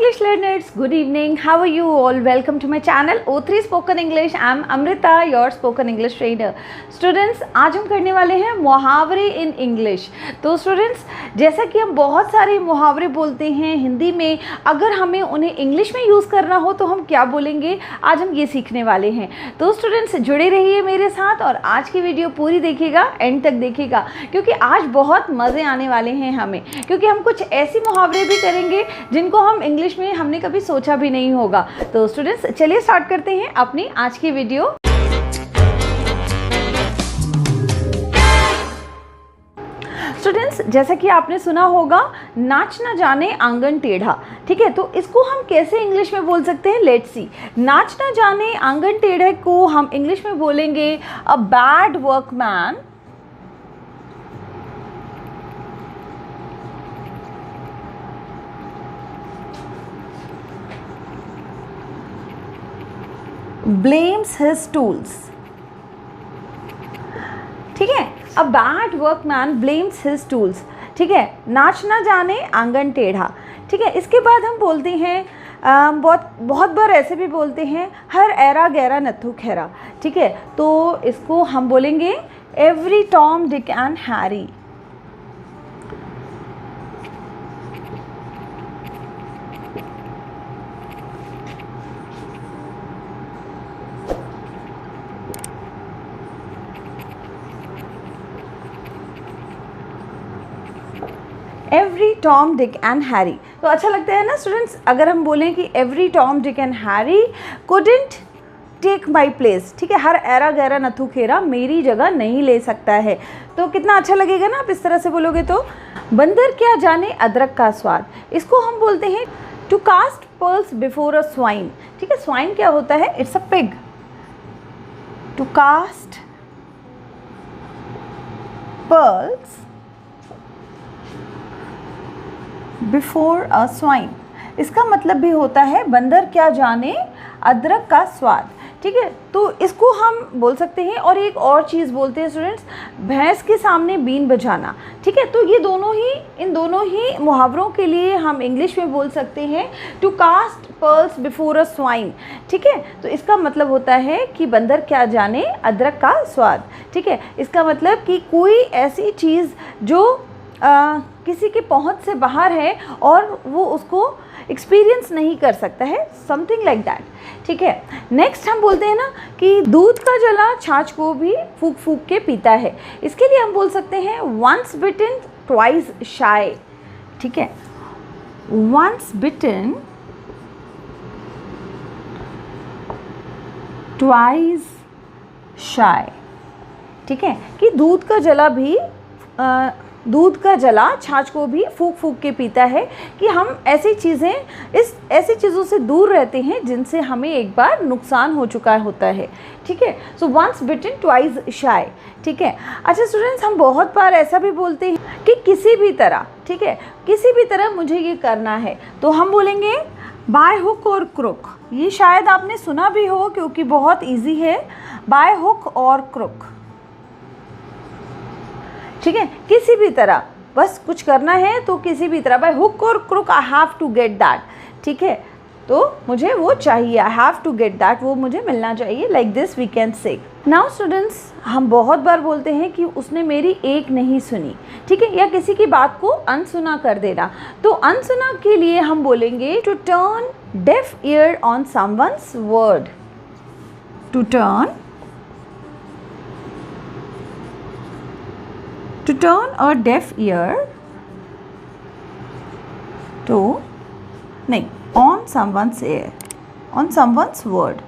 English learners, good evening. How are you all? Welcome to my channel O3 Spoken English. I am Amrita, your spoken English trainer. Students, आज हम करने वाले हैं मुहावरे in English. तो students, जैसा कि हम बहुत सारे मुहावरे बोलते हैं हिंदी में, अगर हमें उन्हें इंग्लिश में यूज़ करना हो तो हम क्या बोलेंगे, आज हम ये सीखने वाले हैं। तो स्टूडेंट्स, जुड़े रहिए मेरे साथ और आज की वीडियो पूरी देखिएगा, एंड तक देखिएगा, क्योंकि आज बहुत मज़े आने वाले हैं हमें, क्योंकि हम कुछ ऐसी मुहावरे भी करेंगे जिनको हम इंग्लिश में हमने कभी सोचा भी नहीं होगा। तो स्टूडेंट्स, चलिए स्टार्ट करते हैं अपनी आज की वीडियो। स्टूडेंट्स, जैसा कि आपने सुना होगा, नाच ना जाने आंगन टेढ़ा। ठीक है, तो इसको हम कैसे इंग्लिश में बोल सकते हैं, लेट्स सी। नाच ना जाने आंगन टेढ़े को हम इंग्लिश में बोलेंगे a bad workman blames his tools। ठीक है, a bad workman blames his tools। ठीक है, नाच ना जाने आंगन टेढ़ा। ठीक है, इसके बाद हम बोलते हैं बहुत बार ऐसे भी बोलते हैं, हर ऐरा गैरा नत्थु खैरा। ठीक है, तो इसको हम बोलेंगे every Tom Dick and Harry. Every Tom Dick and Harry. तो अच्छा लगता है ना स्टूडेंट्स, अगर हम बोलें कि every Tom Dick and Harry couldn't take my place. ठीक है, हर ऐरा गैरा नथु खेरा मेरी जगह नहीं ले सकता है। तो कितना अच्छा लगेगा ना आप इस तरह से बोलोगे। तो बंदर क्या जाने अदरक का स्वाद, इसको हम बोलते हैं to cast pearls before a swine. ठीक है, स्वाइन क्या होता है, it's a pig. To cast pearls before a swine, इसका मतलब भी होता है बंदर क्या जाने अदरक का स्वाद। ठीक है, तो इसको हम बोल सकते हैं। और एक और चीज़ बोलते हैं स्टूडेंट्स, भैंस के सामने बीन बजाना। ठीक है, तो ये इन दोनों ही मुहावरों के लिए हम इंग्लिश में बोल सकते हैं to cast pearls before a swine. ठीक है, तो इसका मतलब होता है कि बंदर क्या जाने अदरक का स्वाद। ठीक है, इसका मतलब कि कोई ऐसी चीज़ जो किसी की पहुंच से बाहर है और वो उसको एक्सपीरियंस नहीं कर सकता है, समथिंग लाइक दैट। ठीक है, नेक्स्ट हम बोलते हैं ना कि दूध का जला छाछ को भी फूंक फूंक के पीता है। इसके लिए हम बोल सकते हैं वंस बिटन ट्वाइस शाय। ठीक है, वंस बिटन ट्वाइस शाय। ठीक है, कि दूध का जला छाछ को भी फूंक फूंक के पीता है, कि हम ऐसी चीज़ों से दूर रहते हैं जिनसे हमें एक बार नुकसान हो चुका होता है। ठीक है, सो वंस बिटन ट्वाइस शाय। ठीक है, अच्छा स्टूडेंट्स, हम बहुत बार ऐसा भी बोलते हैं कि किसी भी तरह, ठीक है, किसी भी तरह मुझे ये करना है, तो हम बोलेंगे बाय हुक और क्रुक। ये शायद आपने सुना भी हो क्योंकि बहुत ईजी है, बाय हुक और क्रुक। ठीक है, किसी भी तरह बस कुछ करना है तो किसी भी तरह, बाय हुक और crook I have to get that. ठीक है, तो मुझे वो चाहिए, I have to get that, वो मुझे मिलना चाहिए, like this we can say. Now students, हम बहुत बार बोलते हैं कि उसने मेरी एक नहीं सुनी। ठीक है, या किसी की बात को अनसुना कर देना। तो अनसुना के लिए हम बोलेंगे to turn deaf ear on someone's word. To turn a deaf ear on someone's ear, on someone's word।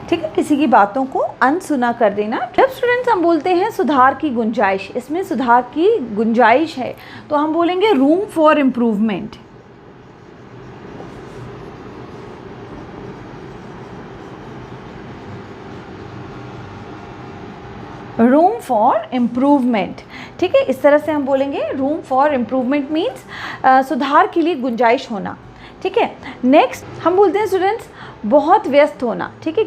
ठीक है, किसी की बातों को अनसुना कर देना। जब स्टूडेंट्स हम बोलते हैं सुधार की गुंजाइश, इसमें सुधार की गुंजाइश है, तो हम बोलेंगे room for improvement. Room for improvement. ठीक है, इस तरह से हम बोलेंगे रूम फॉर इम्प्रूवमेंट मीन्स सुधार के लिए गुंजाइश होना। ठीक है, नेक्स्ट हम बोलते हैं स्टूडेंट्स बहुत व्यस्त होना, ठीक है,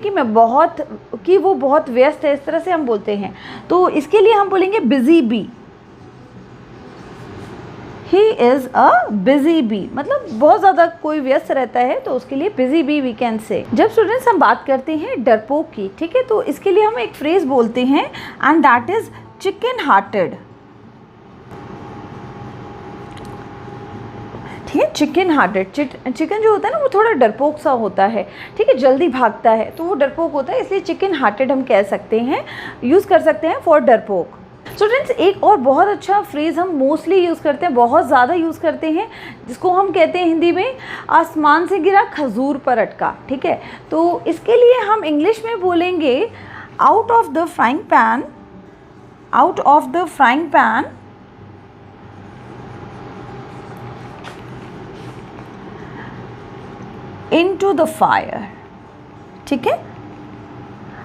कि वो बहुत व्यस्त है, इस तरह से हम बोलते हैं। तो इसके लिए हम बोलेंगे busy bee, he is a busy bee, मतलब बहुत ज़्यादा कोई व्यस्त रहता है, तो उसके लिए बिजी बी वी कैन से। जब स्टूडेंट्स हम बात करते हैं डरपोक की, ठीक है, तो इसके लिए हम एक फ्रेज बोलते हैं and that is chicken hearted, ठीक है। चिकन हार्टेड, चिकन जो होता है ना वो थोड़ा डरपोक सा होता है, ठीक है, जल्दी भागता है, तो वो डरपोक होता है, इसलिए चिकन हार्टेड हम कह सकते हैं, यूज़ कर सकते हैं फॉर डरपोक। स्टूडेंट्स एक और बहुत अच्छा फ्रेज़ हम मोस्टली यूज़ करते हैं, बहुत ज़्यादा यूज़ करते हैं, जिसको हम कहते हैं हिंदी में आसमान से गिरा खजूर पर अटका, ठीक है। तो इसके लिए हम इंग्लिश में बोलेंगे out of the frying pan, out of the frying pan into the fire, ठीक है,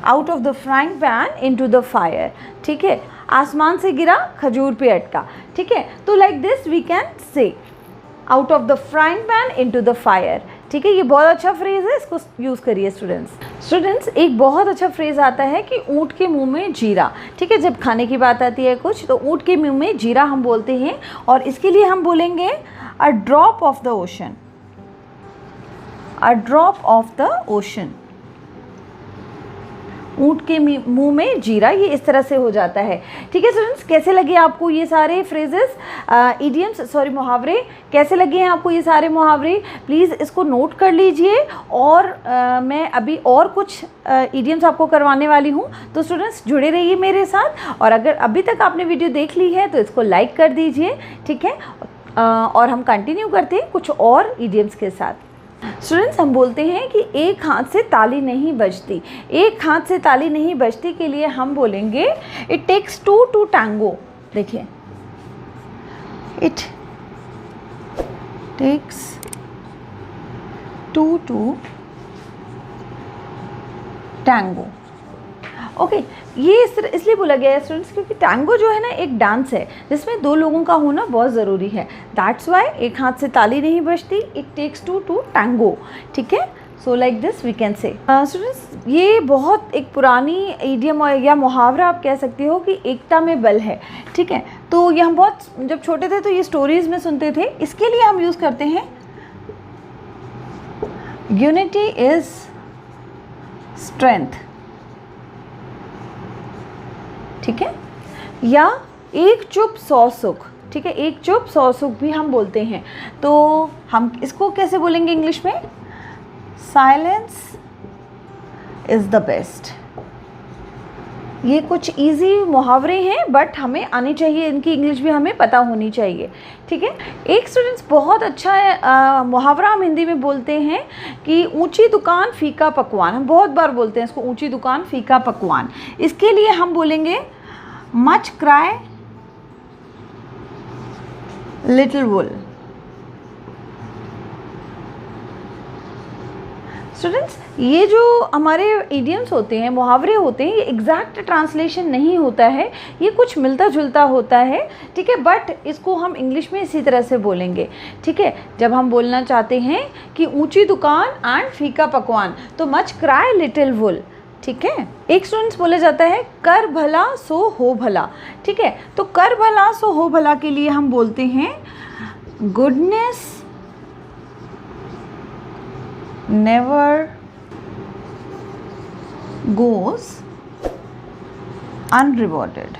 out of the frying pan into the fire, ठीक है, आसमान से गिरा खजूर पे अटका, ठीक है। तो like this we can say out of the frying pan into the fire, ठीक है, ये बहुत अच्छा फ्रेज है, इसको यूज़ करिए स्टूडेंट्स। एक बहुत अच्छा फ्रेज आता है कि ऊँट के मुंह में जीरा, ठीक है, जब खाने की बात आती है कुछ, तो ऊँट के मुंह में जीरा हम बोलते हैं, और इसके लिए हम बोलेंगे a drop of the ocean, a drop of the ocean, ऊँट के मुंह में जीरा, ये इस तरह से हो जाता है, ठीक है। स्टूडेंट्स कैसे लगे आपको ये सारे फ्रेजेस, इडियम्स, सॉरी मुहावरे, कैसे लगे हैं आपको ये सारे मुहावरे? प्लीज़ इसको नोट कर लीजिए, और मैं अभी और कुछ इडियम्स आपको करवाने वाली हूँ, तो स्टूडेंट्स जुड़े रहिए मेरे साथ, और अगर अभी तक आपने वीडियो देख ली है तो इसको लाइक कर दीजिए, ठीक है। और हम कंटिन्यू करते हैं कुछ और इडियम्स के साथ। स्टूडेंट्स हम बोलते हैं कि एक हाथ से ताली नहीं बजती, एक हाथ से ताली नहीं बजती के लिए हम बोलेंगे it takes two to tango, देखिए, it takes two to tango, okay. ये इसलिए बोला गया है स्टूडेंट्स क्योंकि टैंगो जो है ना एक डांस है जिसमें दो लोगों का होना बहुत ज़रूरी है, दैट्स वाई एक हाथ से ताली नहीं बजती, it takes two to tango, ठीक है। So like this we can say. Students ये बहुत एक पुरानी इडियम या मुहावरा आप कह सकते हो कि एकता में बल है, ठीक है। तो ये हम बहुत जब छोटे थे तो ये स्टोरीज़ में सुनते थे, इसके लिए हम यूज़ करते हैं यूनिटी इज़ स्ट्रेंथ, ठीक है, या एक चुप सौ सुख, ठीक है, एक चुप सौ सुख भी हम बोलते हैं। तो हम इसको कैसे बोलेंगे इंग्लिश में? Silence is the best. ये कुछ इजी मुहावरे हैं बट हमें आनी चाहिए, इनकी इंग्लिश भी हमें पता होनी चाहिए, ठीक है। एक स्टूडेंट्स बहुत अच्छा मुहावरा हम हिंदी में बोलते हैं कि ऊंची दुकान फीका पकवान, हम बहुत बार बोलते हैं इसको, ऊंची दुकान फीका पकवान। इसके लिए हम बोलेंगे मच क्राई लिटिल वुल। स्टूडेंट्स ये जो हमारे इडियम्स होते हैं, मुहावरे होते हैं, ये एग्जैक्ट ट्रांसलेशन नहीं होता है, ये कुछ मिलता जुलता होता है, ठीक है, बट इसको हम इंग्लिश में इसी तरह से बोलेंगे, ठीक है। जब हम बोलना चाहते हैं कि ऊंची दुकान एंड फीका पकवान, तो मच क्राई लिटिल वुल, ठीक है। एक स्टूडेंट्स बोला जाता है कर भला सो हो भला, ठीक है। तो कर भला सो हो भला के लिए हम बोलते हैं goodness never goes unrewarded,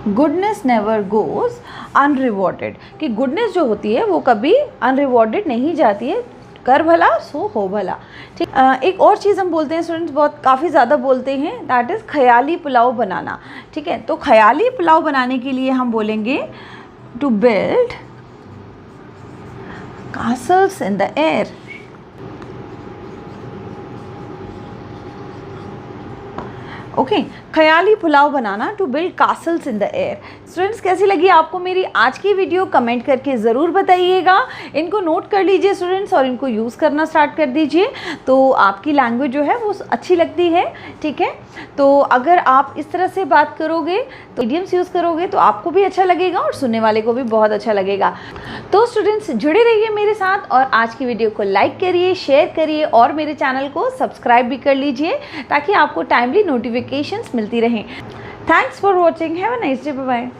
goodness never goes unrewarded, कि गुडनेस जो होती है वो कभी अनरिवॉर्डेड नहीं जाती है, कर भला सो हो भला, ठीक। एक और चीज़ हम बोलते हैं स्टूडेंट्स, बहुत काफ़ी ज़्यादा बोलते हैं, दैट इज़ ख्याली पुलाव बनाना, ठीक है। तो ख्याली पुलाव बनाने के लिए हम बोलेंगे to build castles in the air, okay, ख्याली पुलाव बनाना to build castles in the air. Students, कैसी लगी आपको मेरी आज की वीडियो? कमेंट करके ज़रूर बताइएगा। इनको नोट कर लीजिए स्टूडेंट्स और इनको यूज़ करना स्टार्ट कर दीजिए, तो आपकी लैंग्वेज जो है वो अच्छी लगती है। ठीक है, तो अगर आप इस तरह से बात करोगे, तो इडियम्स यूज़ करोगे, तो आपको भी अच्छा लगेगा और सुनने वाले को भी बहुत अच्छा लगेगा। तो स्टूडेंट्स, जुड़े रहिए मेरे साथ और आज की वीडियो को लाइक करिए, शेयर करिए और मेरे चैनल को सब्सक्राइब भी कर लीजिए, ताकि आपको टाइमली नोटिफिकेशंस मिलती रहें। Thanks for watching. Have a nice day. Bye bye.